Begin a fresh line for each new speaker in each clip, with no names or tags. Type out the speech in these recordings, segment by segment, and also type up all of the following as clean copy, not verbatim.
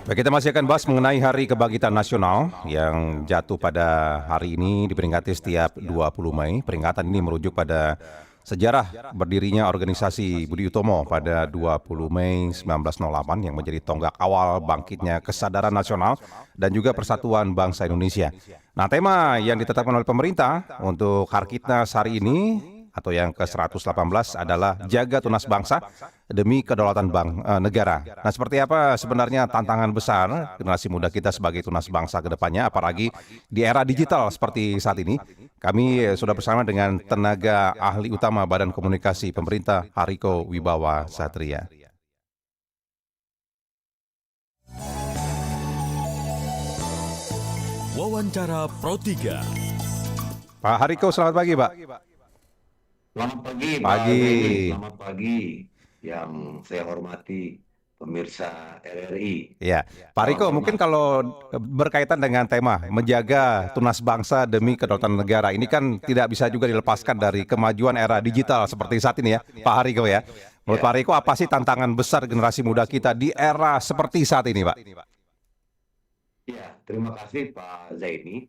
Baik, kita masih akan bahas mengenai Hari Kebangkitan Nasional yang jatuh pada hari ini diperingati setiap 20 Mei. Peringatan ini merujuk pada sejarah berdirinya organisasi Budi Utomo pada 20 Mei 1908 yang menjadi tonggak awal bangkitnya kesadaran nasional dan juga persatuan bangsa Indonesia. Nah, tema yang ditetapkan oleh pemerintah untuk Harkitnas hari ini atau yang ke-118 adalah jaga tunas bangsa demi kedaulatan negara. Nah, seperti apa sebenarnya tantangan besar generasi muda kita sebagai tunas bangsa ke depannya, apalagi di era digital seperti saat ini? Kami sudah bersama dengan tenaga ahli utama Badan Komunikasi Pemerintah, Hariko Wibawa Satria.
Wawancara Pro 3.
Pak Hariko, selamat pagi, Pak.
Selamat pagi, Pak
Pagi.
Zaini. Selamat pagi yang saya hormati pemirsa RRI.
Ya, Pak
Salam
Riko, mungkin
hormat.
kalau berkaitan dengan tema menjaga tunas bangsa demi kedaulatan negara, ini kan tidak bisa juga dilepaskan dari kemajuan era digital seperti saat ini ya, Pak Hariko ya. Menurut Pak
Ya,
Riko, apa sih tantangan besar generasi muda kita di era seperti saat ini, Pak?
ya, terima kasih Pak Zaini.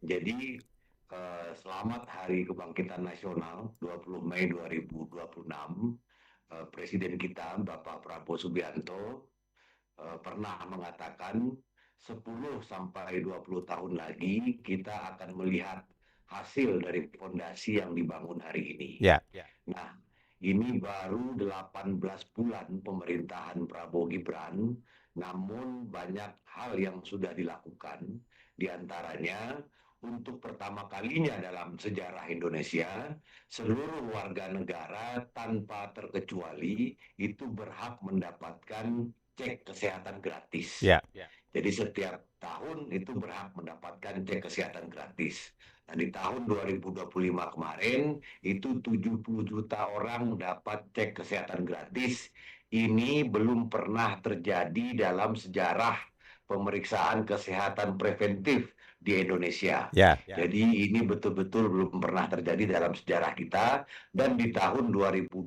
Jadi, selamat Hari Kebangkitan Nasional 20 Mei 2026. Presiden kita, Bapak Prabowo Subianto, pernah mengatakan 10 sampai 20 tahun lagi kita akan melihat hasil dari fondasi yang dibangun hari ini.
Ya,
Nah, ini baru 18 bulan pemerintahan Prabowo Gibran, namun banyak hal yang sudah dilakukan. Di antaranya, untuk pertama kalinya dalam sejarah Indonesia, seluruh warga negara tanpa terkecuali itu berhak mendapatkan cek kesehatan gratis.
ya,
Jadi setiap tahun itu berhak mendapatkan cek kesehatan gratis. Nah, di tahun 2025 kemarin itu 70 juta orang dapat cek kesehatan gratis. Ini belum pernah terjadi dalam sejarah pemeriksaan kesehatan preventif di Indonesia.
ya.
Jadi ini betul-betul belum pernah terjadi dalam sejarah kita. Dan di tahun 2026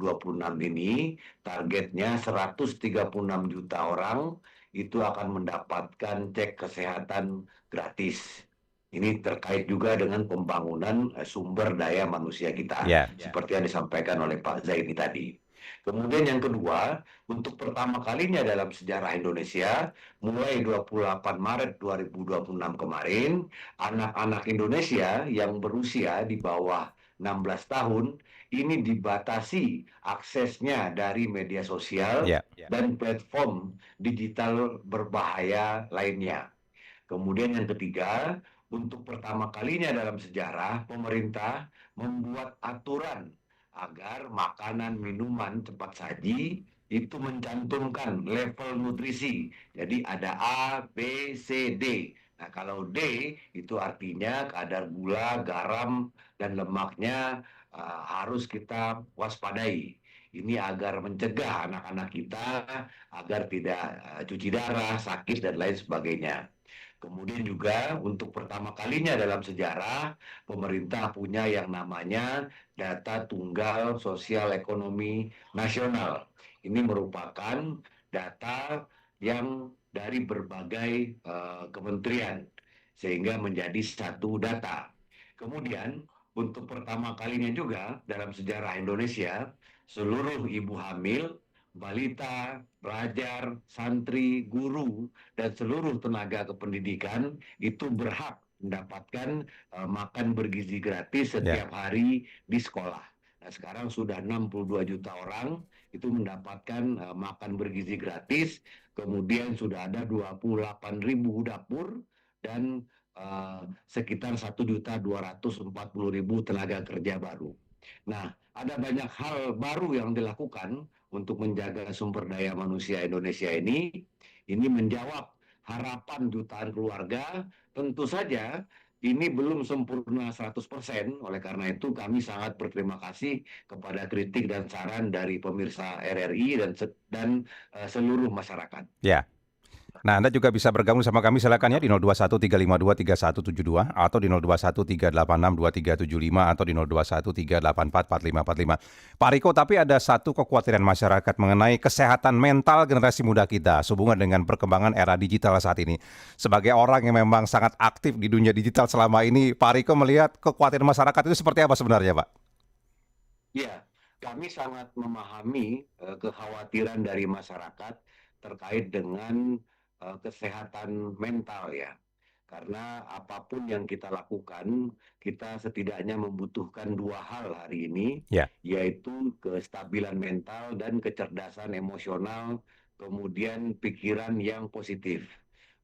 ini targetnya 136 juta orang itu akan mendapatkan cek kesehatan gratis. Ini terkait juga dengan pembangunan sumber daya manusia kita,
Ya.
seperti yang disampaikan oleh Pak Zaini tadi. Kemudian yang kedua, untuk pertama kalinya dalam sejarah Indonesia, mulai 28 Maret 2026 kemarin, anak-anak Indonesia yang berusia di bawah 16 tahun ini dibatasi aksesnya dari media sosial
Ya.
dan platform digital berbahaya lainnya. Kemudian yang ketiga, untuk pertama kalinya dalam sejarah, pemerintah membuat aturan agar makanan minuman cepat saji itu mencantumkan level nutrisi. Jadi ada A, B, C, D. Nah, kalau D itu artinya kadar gula, garam, dan lemaknya harus kita waspadai. Ini agar mencegah anak-anak kita agar tidak cuci darah, sakit, dan lain sebagainya. Kemudian juga untuk pertama kalinya dalam sejarah, pemerintah punya yang namanya data tunggal sosial ekonomi nasional. Ini merupakan data yang dari berbagai kementerian, sehingga menjadi satu data. Kemudian untuk pertama kalinya juga dalam sejarah Indonesia, seluruh ibu hamil, balita, pelajar, santri, guru, dan seluruh tenaga kependidikan itu berhak mendapatkan makan bergizi gratis
Ya.
setiap hari di sekolah. Nah, sekarang sudah 62 juta orang itu mendapatkan makan bergizi gratis, kemudian sudah ada 28 ribu dapur dan sekitar 1.240.000 tenaga kerja baru. Nah, ada banyak hal baru yang dilakukan untuk menjaga sumber daya manusia Indonesia ini. Ini menjawab harapan jutaan keluarga. Tentu saja ini belum sempurna 100%. Oleh karena itu kami sangat berterima kasih kepada kritik dan saran dari pemirsa RRI dan seluruh masyarakat.
Ya. Nah, Anda juga bisa bergabung sama kami silakan ya di 0213523172 atau di 0213862375 atau di 0213844545. Pak Riko, tapi ada satu kekhawatiran masyarakat mengenai kesehatan mental generasi muda kita sehubungan dengan perkembangan era digital saat ini. Sebagai orang yang memang sangat aktif di dunia digital selama ini, Pak Riko melihat kekhawatiran masyarakat itu seperti apa sebenarnya, Pak?
Ya, kami sangat memahami kekhawatiran dari masyarakat terkait dengan kesehatan mental ya. Karena apapun yang kita lakukan, kita setidaknya membutuhkan dua hal hari ini,
Ya,
yaitu kestabilan mental dan kecerdasan emosional, kemudian pikiran yang positif.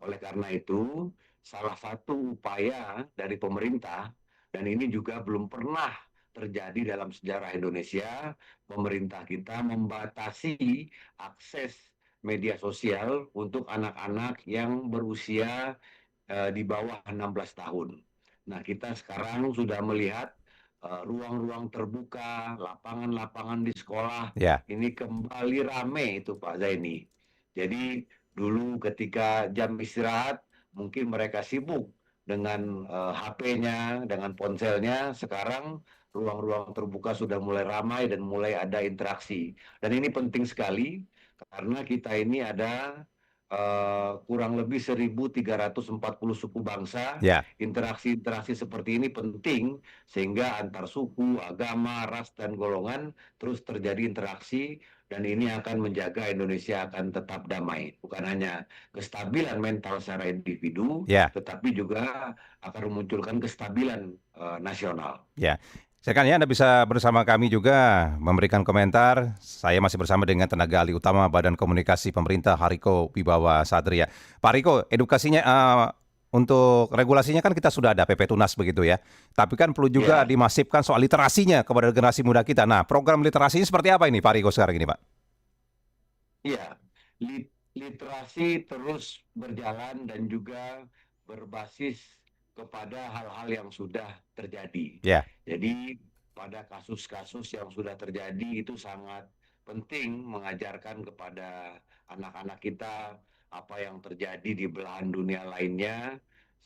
Oleh karena itu, salah satu upaya dari pemerintah, dan ini juga belum pernah terjadi dalam sejarah Indonesia, pemerintah kita membatasi akses media sosial untuk anak-anak yang berusia di bawah 16 tahun. Nah, kita sekarang sudah melihat ruang-ruang terbuka, lapangan-lapangan di sekolah
ya,
ini kembali rame itu Pak Zaini. Jadi dulu ketika jam istirahat mungkin mereka sibuk dengan HP-nya, dengan ponselnya. Sekarang ruang-ruang terbuka sudah mulai ramai dan mulai ada interaksi. Dan ini penting sekali karena kita ini ada kurang lebih 1.340 suku bangsa.
ya.
Interaksi-interaksi seperti ini penting sehingga antar suku, agama, ras, dan golongan terus terjadi interaksi dan ini akan menjaga Indonesia akan tetap damai. Bukan hanya kestabilan mental secara individu,
Ya.
tetapi juga akan memunculkan kestabilan nasional.
Ya, silakan ya Anda bisa bersama kami juga memberikan komentar. Saya masih bersama dengan tenaga ahli utama Badan Komunikasi Pemerintah Hariko Wibawa Satria. Pak Riko, edukasinya untuk regulasinya kan kita sudah ada PP Tunas begitu ya. Tapi kan perlu juga
Ya,
dimasifkan soal literasinya kepada generasi muda kita. Nah, program literasinya seperti apa ini Pak Riko sekarang ini, Pak?
ya, literasi terus berjalan dan juga berbasis kepada hal-hal yang sudah terjadi.
Ya,
Jadi pada kasus-kasus yang sudah terjadi itu sangat penting mengajarkan kepada anak-anak kita apa yang terjadi di belahan dunia lainnya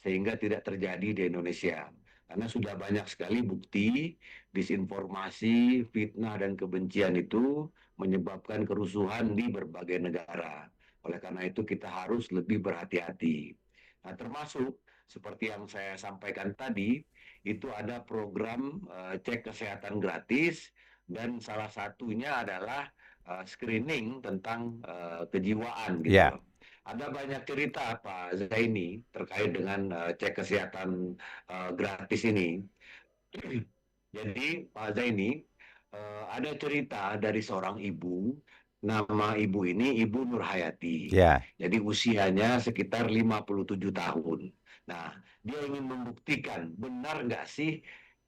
sehingga tidak terjadi di Indonesia. Karena sudah banyak sekali bukti disinformasi, fitnah dan kebencian itu menyebabkan kerusuhan di berbagai negara. Oleh karena itu kita harus lebih berhati-hati. Nah, termasuk seperti yang saya sampaikan tadi, itu ada program cek kesehatan gratis dan salah satunya adalah screening tentang kejiwaan gitu
ya,
loh. Ada banyak cerita Pak Zaini terkait dengan cek kesehatan gratis ini. Jadi Pak Zaini, ada cerita dari seorang ibu, nama ibu ini Ibu Nurhayati.
ya,
Jadi usianya sekitar 57 tahun. Nah, dia ingin membuktikan benar nggak sih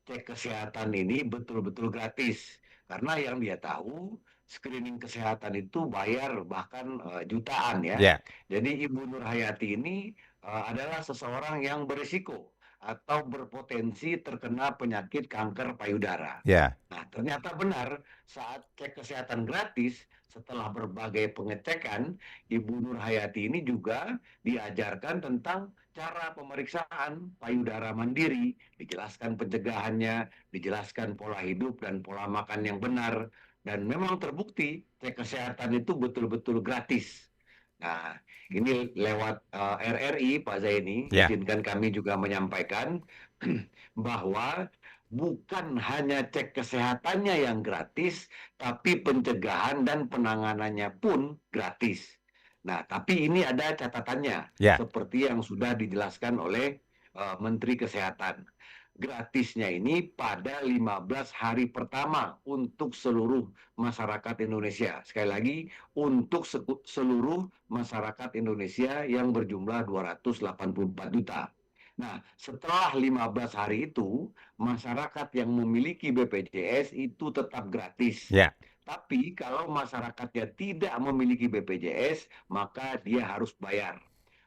cek kesehatan ini betul-betul gratis. Karena yang dia tahu, screening kesehatan itu bayar bahkan jutaan ya.
ya,
Jadi Ibu Nurhayati ini adalah seseorang yang berisiko atau berpotensi terkena penyakit kanker payudara.
ya,
Nah, ternyata benar saat cek kesehatan gratis, setelah berbagai pengecekan, Ibu Nurhayati ini juga diajarkan tentang cara pemeriksaan payudara mandiri, dijelaskan pencegahannya, dijelaskan pola hidup dan pola makan yang benar, dan memang terbukti cek kesehatan itu betul-betul gratis. Nah, ini lewat RRI, Pak Zaini,
ya,
izinkan kami juga menyampaikan bahwa bukan hanya cek kesehatannya yang gratis, tapi pencegahan dan penanganannya pun gratis. Nah, tapi ini ada catatannya,
ya,
seperti yang sudah dijelaskan oleh Menteri Kesehatan. Gratisnya ini pada 15 hari pertama untuk seluruh masyarakat Indonesia. Sekali lagi, untuk seluruh masyarakat Indonesia yang berjumlah 284 juta. Nah, setelah 15 hari itu, masyarakat yang memiliki BPJS itu tetap gratis.
ya,
Tapi kalau masyarakatnya tidak memiliki BPJS, maka dia harus bayar.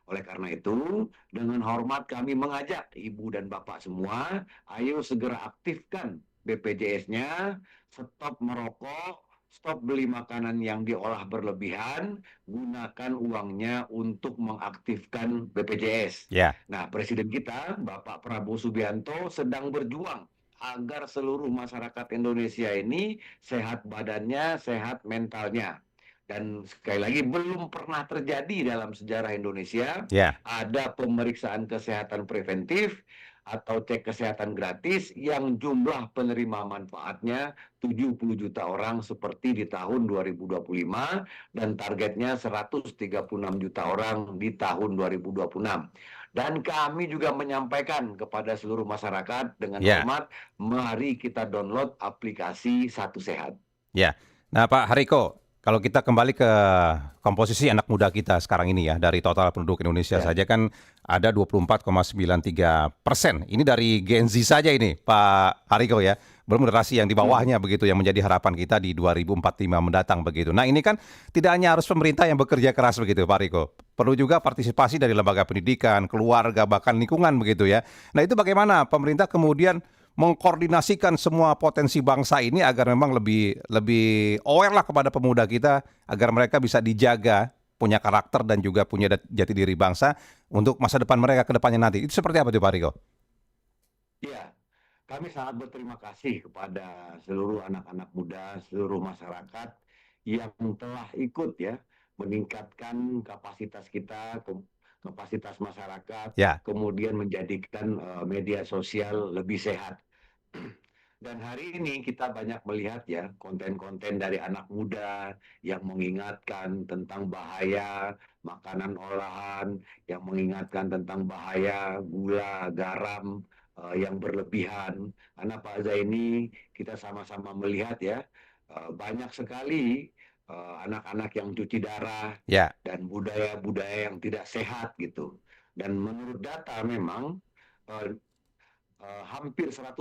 Oleh karena itu, dengan hormat kami mengajak Ibu dan Bapak semua, ayo segera aktifkan BPJS-nya, stop merokok, stop beli makanan yang diolah berlebihan, gunakan uangnya untuk mengaktifkan BPJS.
Ya,
Nah, Presiden kita, Bapak Prabowo Subianto, sedang berjuang agar seluruh masyarakat Indonesia ini sehat badannya, sehat mentalnya. Dan sekali lagi, belum pernah terjadi dalam sejarah Indonesia
ya,
ada pemeriksaan kesehatan preventif atau cek kesehatan gratis yang jumlah penerima manfaatnya 70 juta orang seperti di tahun 2025 dan targetnya 136 juta orang di tahun 2026. Dan kami juga menyampaikan kepada seluruh masyarakat dengan
ya,
hormat, mari kita download aplikasi Satu Sehat.
ya. Nah, Pak Hariko, kalau kita kembali ke komposisi anak muda kita sekarang ini ya, dari total penduduk Indonesia
Ya,
saja kan ada 24,93%. Ini dari Gen Z saja ini, Pak Hariko ya. Belum generasi yang di bawahnya begitu yang menjadi harapan kita di 2045 mendatang begitu. Nah, ini kan tidak hanya harus pemerintah yang bekerja keras begitu, Pak Hariko. Perlu juga partisipasi dari lembaga pendidikan, keluarga, bahkan lingkungan begitu ya. Nah, itu bagaimana pemerintah kemudian mengkoordinasikan semua potensi bangsa ini agar memang lebih lebih aware lah kepada pemuda kita agar mereka bisa dijaga, punya karakter dan juga punya jati diri bangsa untuk masa depan mereka ke depannya nanti. Itu seperti apa tuh Pak Riko?
iya. Kami sangat berterima kasih kepada seluruh anak-anak muda, seluruh masyarakat yang telah ikut ya meningkatkan kapasitas kita, kapasitas masyarakat,
Ya,
kemudian menjadikan media sosial lebih sehat. Dan hari ini kita banyak melihat ya konten-konten dari anak muda yang mengingatkan tentang bahaya makanan olahan, yang mengingatkan tentang bahaya gula, garam yang berlebihan. Karena Pak Zaini kita sama-sama melihat ya banyak sekali anak-anak yang cuci darah
ya,
dan budaya-budaya yang tidak sehat gitu. Dan menurut data memang eh, hampir 100%.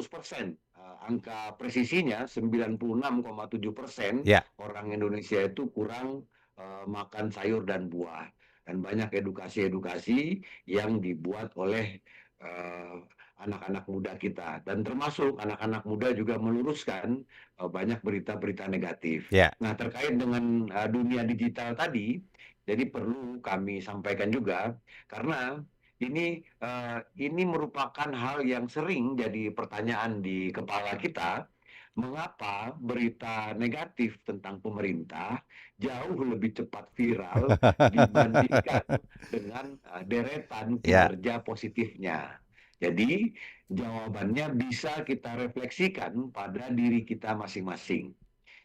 Angka presisinya 96,7%
ya,
orang Indonesia itu kurang makan sayur dan buah. Dan banyak edukasi-edukasi yang dibuat oleh uh, anak-anak muda kita. Dan termasuk anak-anak muda juga meluruskan banyak berita-berita negatif.
ya,
Nah, terkait dengan dunia digital tadi, jadi perlu kami sampaikan juga, karena ini merupakan hal yang sering jadi pertanyaan di kepala kita, mengapa berita negatif tentang pemerintah jauh lebih cepat viral dibandingkan dengan deretan
ya,
kinerja positifnya. Jadi, jawabannya bisa kita refleksikan pada diri kita masing-masing.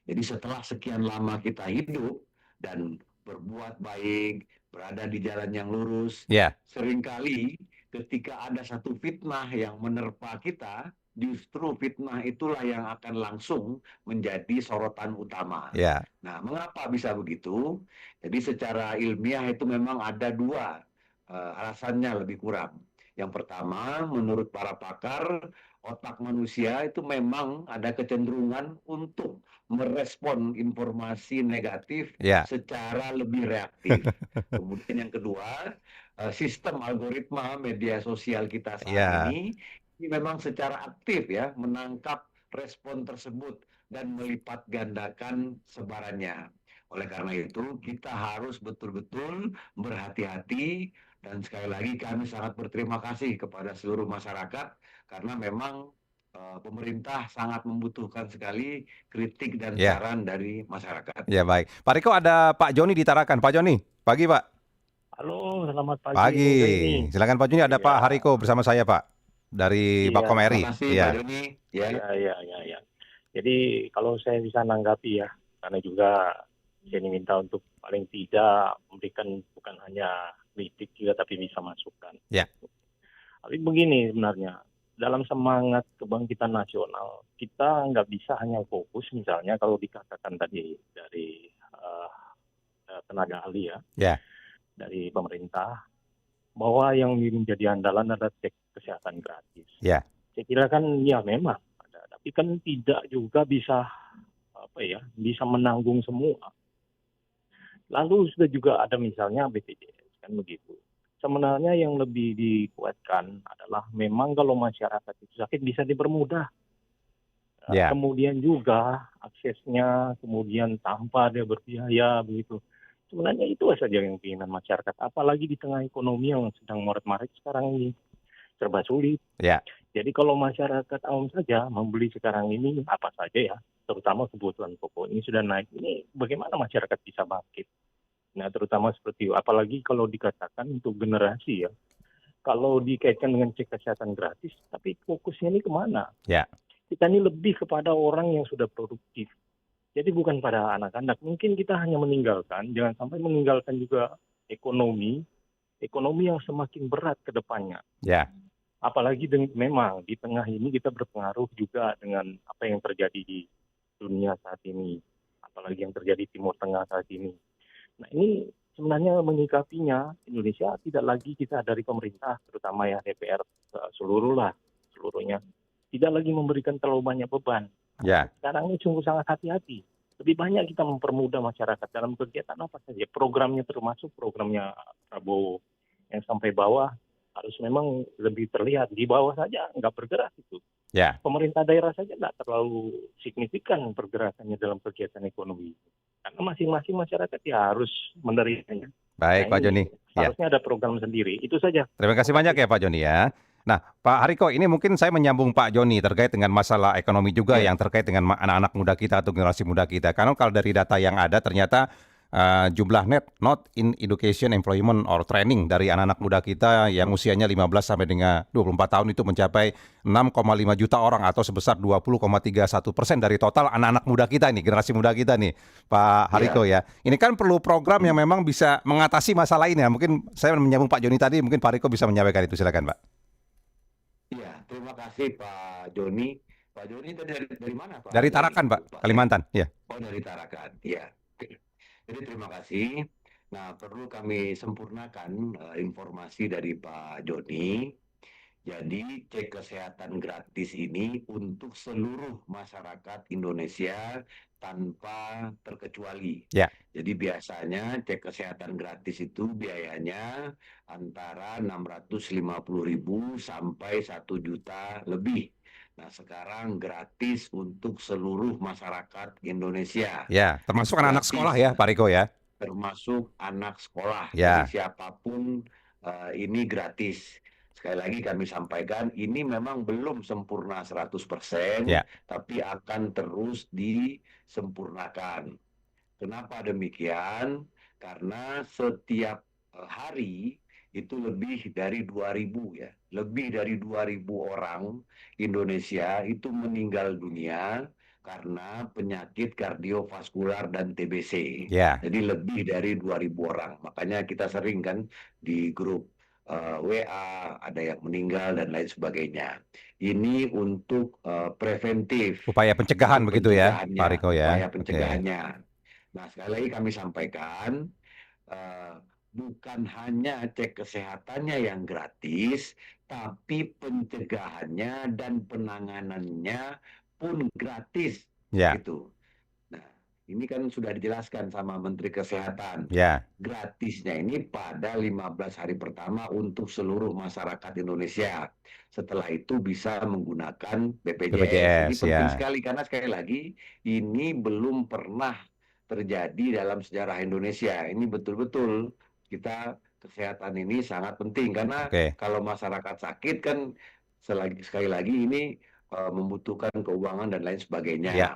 Jadi setelah sekian lama kita hidup dan berbuat baik, berada di jalan yang lurus,
ya,
seringkali ketika ada satu fitnah yang menerpa kita, justru fitnah itulah yang akan langsung menjadi sorotan utama.
ya,
Nah, mengapa bisa begitu? Jadi secara ilmiah itu memang ada dua alasannya lebih kurang. Yang pertama, menurut para pakar, otak manusia itu memang ada kecenderungan untuk merespon informasi negatif
ya,
secara lebih reaktif. Kemudian yang kedua, sistem algoritma media sosial kita saat
ya,
ini memang secara aktif ya menangkap respon tersebut dan melipat gandakan sebarannya. Oleh karena itu, kita harus betul-betul berhati-hati dan sekali lagi kami sangat berterima kasih kepada seluruh masyarakat karena memang pemerintah sangat membutuhkan sekali kritik dan
ya,
saran dari masyarakat.
ya baik. Pak Riko ada Pak Joni di Tarakan. Pak Joni, pagi Pak.
Halo, selamat pagi
Pagi.
Bung Zaini.
Silakan Pak Joni ada
Iya,
Pak Hariko bersama saya Pak dari
iya,
Terima
Bakomeri.
kasih Pak
Iya,
Joni. Ya,
iya. Jadi kalau saya bisa nanggapi ya, karena juga saya minta untuk paling tidak memberikan bukan hanya kritik juga tapi bisa masukan.
ya,
Tapi begini sebenarnya, dalam semangat kebangkitan nasional, kita nggak bisa hanya fokus misalnya kalau dikatakan tadi dari tenaga ahli ya,
ya,
dari pemerintah, bahwa yang menjadi andalan adalah cek kesehatan gratis.
ya,
Saya kira kan ya memang ada, tapi kan tidak juga bisa bisa menanggung semua. Lalu sudah juga ada misalnya BPJS kan begitu. Sebenarnya yang lebih dikuatkan adalah memang kalau masyarakat itu sakit bisa dipermudah
Ya,
Kemudian juga aksesnya, kemudian tanpa dia berbiaya begitu. Sebenarnya itu saja yang keinginan masyarakat. Apalagi di tengah ekonomi yang sedang morat-marit sekarang ini, serba sulit.
ya,
Jadi kalau masyarakat awam saja membeli sekarang ini apa saja ya, terutama kebutuhan pokok ini sudah naik. Ini bagaimana masyarakat bisa bangkit? Nah, terutama seperti itu. Apalagi kalau dikatakan untuk generasi ya. Kalau dikaitkan dengan cek kesehatan gratis, tapi fokusnya ini kemana?
ya,
Kita ini lebih kepada orang yang sudah produktif. Jadi bukan pada anak-anak. Mungkin kita hanya meninggalkan, jangan sampai meninggalkan juga ekonomi, ekonomi yang semakin berat ke depannya.
ya,
Apalagi memang di tengah ini kita berpengaruh juga dengan apa yang terjadi di dunia saat ini. Apalagi yang terjadi di Timur Tengah saat ini. Nah ini sebenarnya menyikapinya Indonesia tidak lagi kita dari pemerintah, terutama ya DPR seluruhnya, tidak lagi memberikan terlalu banyak beban.
ya,
Sekarang ini sungguh sangat hati-hati. Lebih banyak kita mempermudah masyarakat dalam kegiatan apa saja. Programnya termasuk programnya Prabowo yang sampai bawah harus memang lebih terlihat. Di bawah saja nggak bergerak itu.
ya.
Pemerintah daerah saja nggak terlalu signifikan pergerakannya dalam kegiatan ekonomi. Karena masing-masing masyarakat ya harus menerimanya.
Baik,
Nah
Pak
ini
Joni. Ya.
seharusnya ada program sendiri. Itu saja.
Terima kasih banyak ya Pak Joni ya. Nah, Pak Hariko, ini mungkin saya menyambung Pak Joni terkait dengan masalah ekonomi juga
Ya.
yang terkait dengan anak-anak muda kita atau generasi muda kita. Karena kalau dari data yang ada ternyata jumlah net not in education, employment or training dari anak-anak muda kita yang usianya 15 sampai dengan 24 tahun itu mencapai 6,5 juta orang atau sebesar 20,31% dari total anak-anak muda kita nih, generasi muda kita nih, Pak Hariko ya. Ini kan perlu program yang memang bisa mengatasi masalah ini ya. Mungkin saya menyambung Pak Joni tadi, mungkin Pak Hariko bisa menyampaikan itu, silakan Pak.
Iya, terima kasih Pak Joni. Pak Joni tadi dari mana Pak
Dari
Joni?
Tarakan Pak,
Lupa saya.
Kalimantan. Ya.
Oh, dari Tarakan. Iya. Jadi terima kasih. Nah, perlu kami sempurnakan informasi dari Pak Joni. Jadi cek kesehatan gratis ini untuk seluruh masyarakat Indonesia tanpa terkecuali.
Ya.
Jadi biasanya cek kesehatan gratis itu biayanya antara 650.000 sampai 1 juta lebih. Nah, sekarang gratis untuk seluruh masyarakat Indonesia.
Ya, termasuk anak-anak
Gratis.
sekolah ya, Pak Hariko ya.
Termasuk anak sekolah.
Ya.
Jadi siapapun ini gratis. Sekali lagi kami sampaikan, ini memang belum sempurna 100%,
Ya.
tapi akan terus disempurnakan. Kenapa demikian? Karena setiap hari itu lebih dari 2.000 ya. Lebih dari 2.000 orang Indonesia itu meninggal dunia karena penyakit kardiovaskular dan TBC.
Ya.
Jadi lebih dari 2.000 orang. Makanya kita sering kan di grup WA, ada yang meninggal dan lain sebagainya. Ini untuk preventif.
Upaya pencegahan
untuk
begitu ya,
pencegahannya,
Pak Hariko ya.
upaya
Oke.
pencegahannya. Nah, sekali lagi kami sampaikan, bukan hanya cek kesehatannya yang gratis, tapi pencegahannya dan penanganannya pun gratis.
Ya.
Gitu. Nah, ini kan sudah dijelaskan sama Menteri Kesehatan.
Ya.
Gratisnya ini pada 15 hari pertama untuk seluruh masyarakat Indonesia. Setelah itu bisa menggunakan BPJS. Ini
BPJS,
penting
ya.
sekali karena sekali lagi ini belum pernah terjadi dalam sejarah Indonesia. Ini betul-betul kita kesehatan ini sangat penting karena
Oke.
kalau masyarakat sakit kan sekali lagi ini membutuhkan keuangan dan lain sebagainya.
Ya.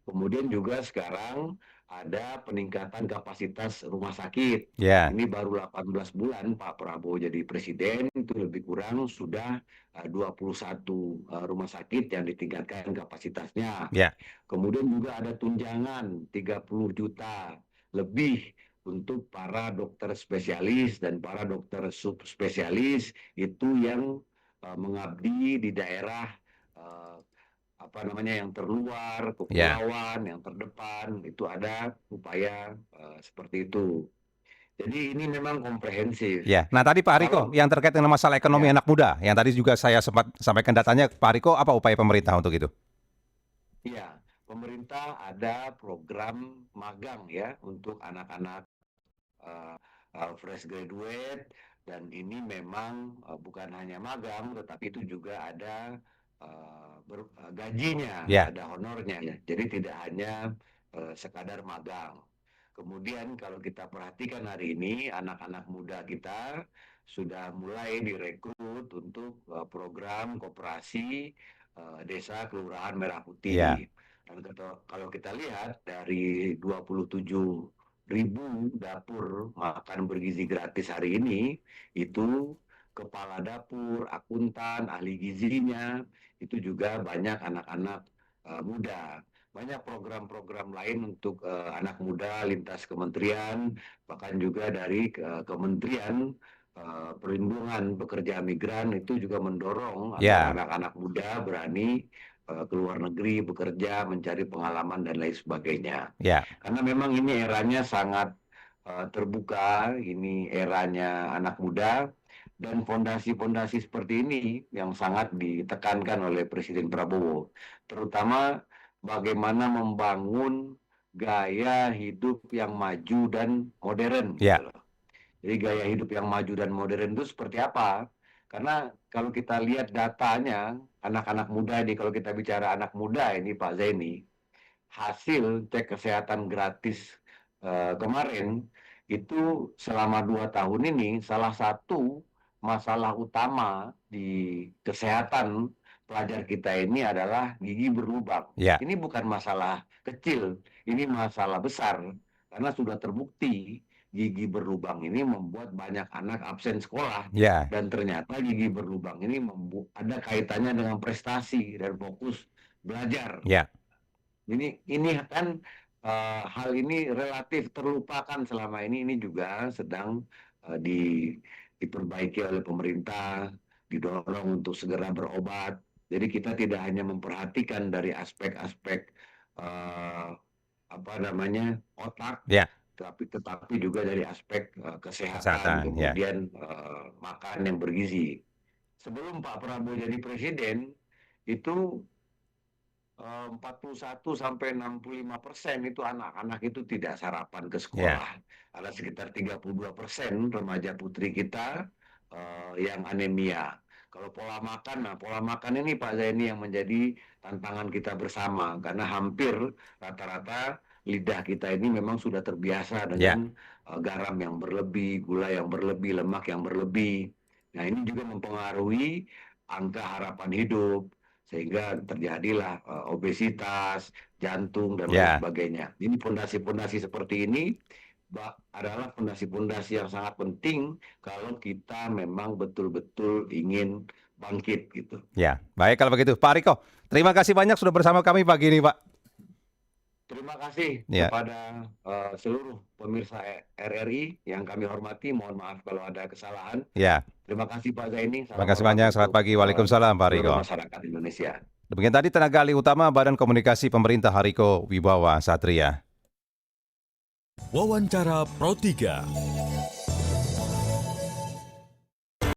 Kemudian juga sekarang ada peningkatan kapasitas rumah sakit.
Ya.
Ini baru 18 bulan Pak Prabowo jadi presiden, itu lebih kurang sudah 21 rumah sakit yang ditingkatkan kapasitasnya.
Ya.
Kemudian juga ada tunjangan 30 juta lebih untuk para dokter spesialis dan para dokter subspesialis itu yang mengabdi di daerah yang terluar, kepulauan, yang terdepan, itu ada upaya seperti itu. Jadi ini memang komprehensif.
Ya. Nah tadi Pak Hariko, yang terkait dengan masalah ekonomi anak muda, yang tadi juga saya sempat sampaikan datanya, Pak Hariko, apa upaya pemerintah untuk itu?
Iya, pemerintah ada program magang ya untuk anak-anak fresh graduate, dan ini memang bukan hanya magang, tetapi itu juga ada gajinya,
Ya.
ada honornya. Jadi tidak hanya sekadar magang. Kemudian kalau kita perhatikan hari ini anak-anak muda kita sudah mulai direkrut untuk program koperasi desa kelurahan Merah Putih.
Ya.
Dan kalau kita lihat dari 27.000 dapur makan bergizi gratis hari ini, itu kepala dapur, akuntan, ahli gizinya, itu juga banyak anak-anak muda. Banyak program-program lain untuk anak muda lintas kementerian, bahkan juga dari Kementerian Perlindungan Pekerja Migran itu juga mendorong agar
Ya.
anak-anak muda berani ke luar negeri bekerja, mencari pengalaman dan lain sebagainya.
Ya.
Karena memang ini eranya sangat terbuka, ini eranya anak muda, dan fondasi-fondasi seperti ini yang sangat ditekankan oleh Presiden Prabowo, terutama bagaimana membangun gaya hidup yang maju dan modern.
Ya.
Gitu loh. Jadi gaya hidup yang maju dan modern itu seperti apa? Karena kalau kita lihat datanya, anak-anak muda ini, kalau kita bicara anak muda ini Pak Zaini, hasil cek kesehatan gratis kemarin, itu selama 2 tahun ini salah satu masalah utama di kesehatan pelajar kita ini adalah gigi berlubang.
Ya.
Ini bukan masalah kecil, ini masalah besar. Karena sudah terbukti gigi berlubang ini membuat banyak anak absen sekolah.
Ya.
Dan ternyata gigi berlubang ini ada kaitannya dengan prestasi dan fokus belajar.
Ya.
Ini kan hal ini relatif terlupakan selama ini. Ini juga sedang diperbaiki oleh pemerintah, didorong untuk segera berobat. Jadi kita tidak hanya memperhatikan dari aspek-aspek otak,
Ya.
tetapi juga dari aspek kesehatan,
Kesehatan, ya.
kemudian makan yang bergizi. Sebelum Pak Prabowo jadi presiden, itu 41-65% itu anak-anak itu tidak sarapan ke sekolah. Ada sekitar 32% remaja putri kita yang anemia. Kalau pola makan ini Pak Zaini yang menjadi tantangan kita bersama, karena hampir rata-rata lidah kita ini memang sudah terbiasa dengan garam yang berlebih, gula yang berlebih, lemak yang berlebih. Nah, ini juga mempengaruhi angka harapan hidup, sehingga terjadilah obesitas, jantung, dan lain sebagainya. Ini fondasi-fondasi seperti ini adalah fondasi-fondasi yang sangat penting kalau kita memang betul-betul ingin bangkit gitu.
Ya, baik kalau begitu. Pak Riko, terima kasih banyak sudah bersama kami pagi ini, Pak.
Terima kasih kepada seluruh pemirsa RRI yang kami hormati. Mohon maaf kalau ada kesalahan.
Ya.
Terima kasih Pak Zaini.
Terima kasih banyak. Selamat pagi. Waalaikumsalam, Pak Riko.
Masyarakat Indonesia.
Demikian tadi tenaga ahli utama Badan Komunikasi Pemerintah Hariko Wibawa Satria.
Wawancara Pro 3.